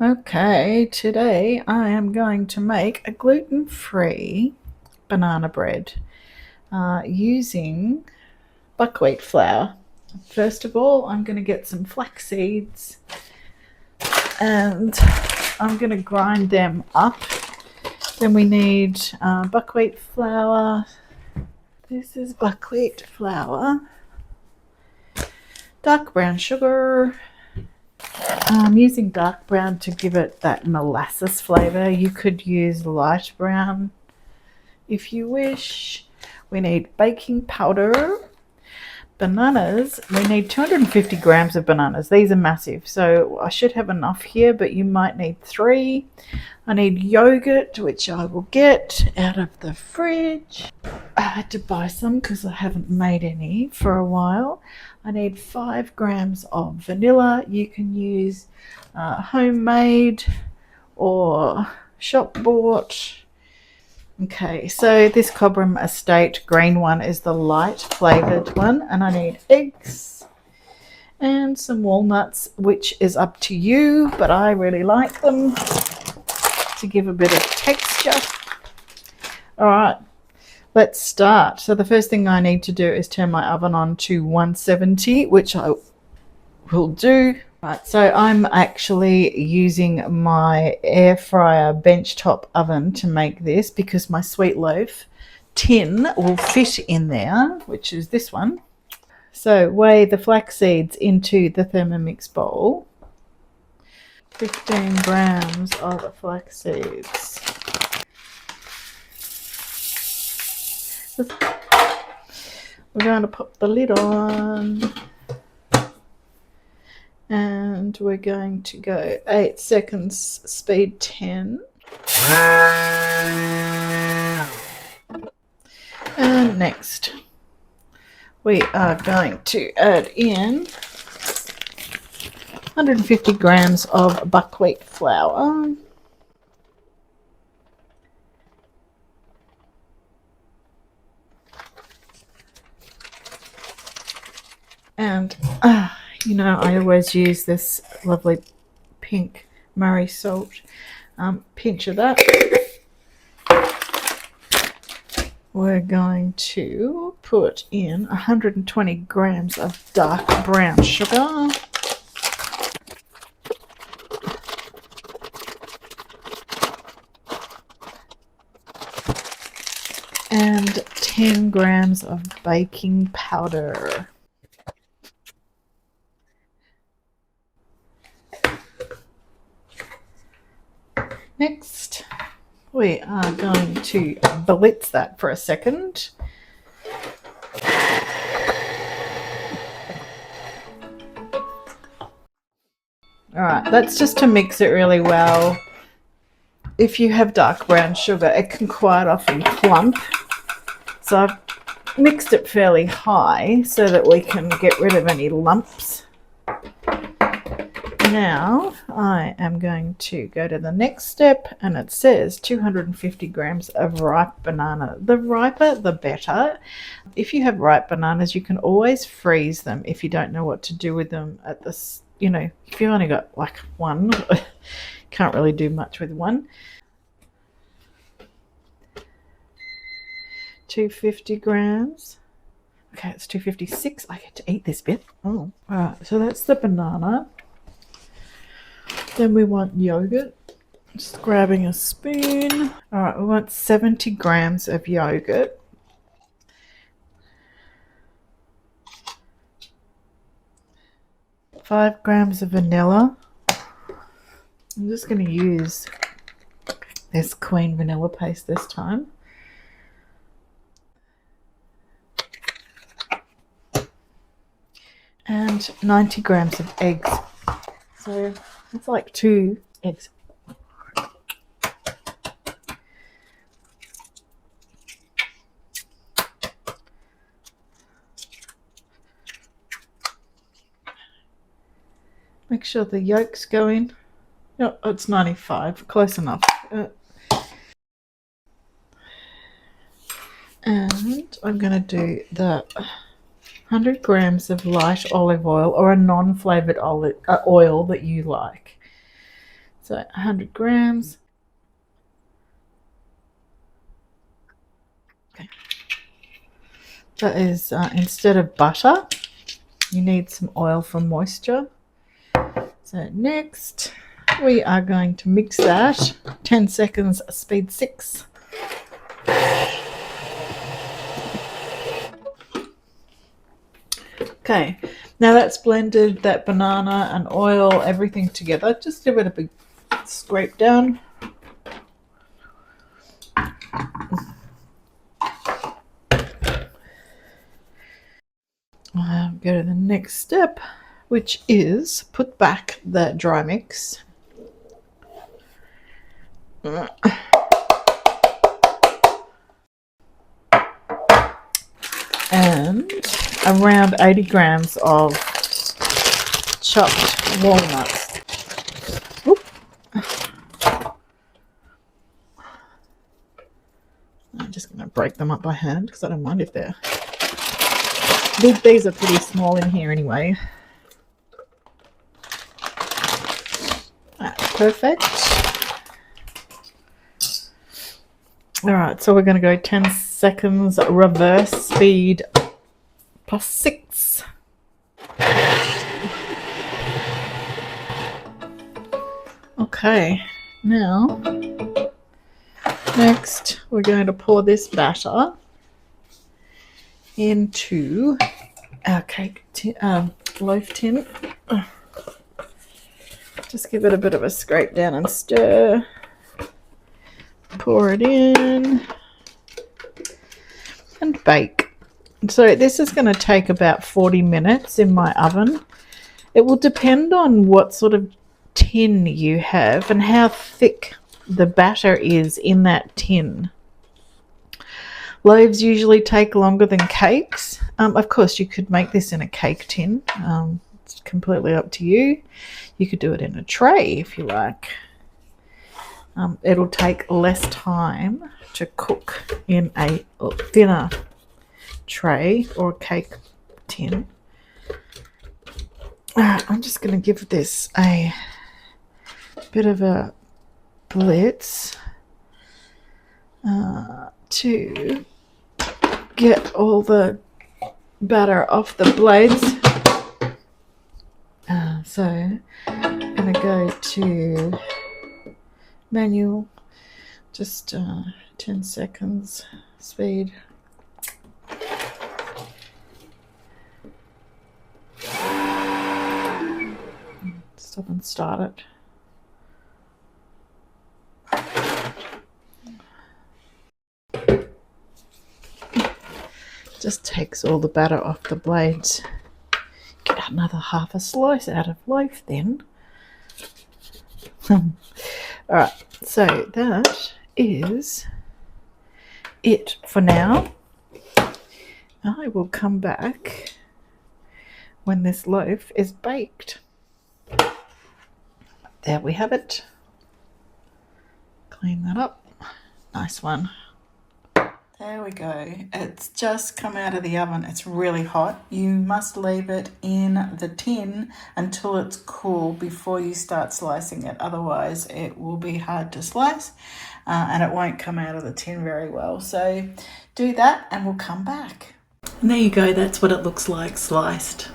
Okay, today I am going to make a gluten-free banana bread using buckwheat flour. First of all, I'm going to get some flax seeds and I'm going to grind them up. Then we need buckwheat flour. This is buckwheat flour, dark brown sugar. I'm using dark brown to give it that molasses flavour. You could use light brown if you wish. We need baking powder. Bananas, we need 250 grams of bananas. These are massive, so I should have enough here, but you might need 3. I need yogurt, which I will get out of the fridge. I had to buy some because I haven't made any for a while. I need 5 grams of vanilla. You can use homemade or shop bought. Okay, so this Cobram Estate green one is the light flavoured one, and I need eggs and some walnuts, which is up to you, but I really like them to give a bit of texture. All right, let's start. So the first thing I need to do is turn my oven on to 170, which I will do. Right, so I'm actually using my air fryer benchtop oven to make this because my sweet loaf tin will fit in there, which is this one. So weigh the flax seeds into the Thermomix bowl. 15 grams of the flax seeds. We're going to pop the lid on. And we're going to go 8 seconds, speed 10. And next, we are going to add in 150 grams of buckwheat flour. And you know, I always use this lovely pink Murray salt. Pinch of that. We're going to put in 120 grams of dark brown sugar. And 10 grams of baking powder. Next, we are going to blitz that for a second. All right, that's just to mix it really well. If you have dark brown sugar, it can quite often clump. So I've mixed it fairly high so that we can get rid of any lumps. Now I am going to go to the next step, and it says 250 grams of ripe banana. The riper the better. If you have ripe bananas, you can always freeze them if you don't know what to do with them at this, you know, if you've only got like one, can't really do much with one. 250 grams. Okay, it's 256. I get to eat this bit. Oh, all right, so that's the banana. Then we want yogurt. Just grabbing a spoon. All right, we want 70 grams of yogurt. Five grams of vanilla. I'm just going to use this Queen vanilla paste this time. And 90 grams of eggs. So it's like 2 eggs. Make sure the yolks go in. No, it's 95, close enough. And I'm going to do the 100 grams of light olive oil or a non-flavoured oil that you like. So 100 grams. Okay. That is, instead of butter, you need some oil for moisture. So next, we are going to mix that. 10 seconds, speed 6. Okay, now that's blended that banana and oil, everything together. Just give it a big scrape down. Go to the next step, which is put back the dry mix. And around 80 grams of chopped walnuts. Oop. I'm just going to break them up by hand because I don't mind if they're... These are pretty small in here anyway. That's perfect. Alright, so we're going to go 10 seconds reverse speed plus 6. Okay, now next we're going to pour this batter into our cake loaf tin. Just give it a bit of a scrape down and stir. Pour it in and bake. So this is going to take about 40 minutes in my oven. It will depend on what sort of tin you have and how thick the batter is in that tin. Loaves usually take longer than cakes. Of course, you could make this in a cake tin. It's completely up to you. You could do it in a tray if you like. It'll take less time to cook in a thinner tray or cake tin. I'm just going to give this a bit of a blitz to get all the batter off the blades. So I'm going to go to manual, just 10 seconds speed. Stop and start it. Just takes all the batter off the blades. Get another half a slice out of loaf then. Alright, so that is it for now. I will come back when this loaf is baked. There we have it. Clean that up. Nice one. There we go. It's just come out of the oven. It's really hot. You must leave it in the tin until it's cool before you start slicing it. Otherwise, it will be hard to slice and it won't come out of the tin very well. So do that and we'll come back. And there you go. That's what it looks like sliced.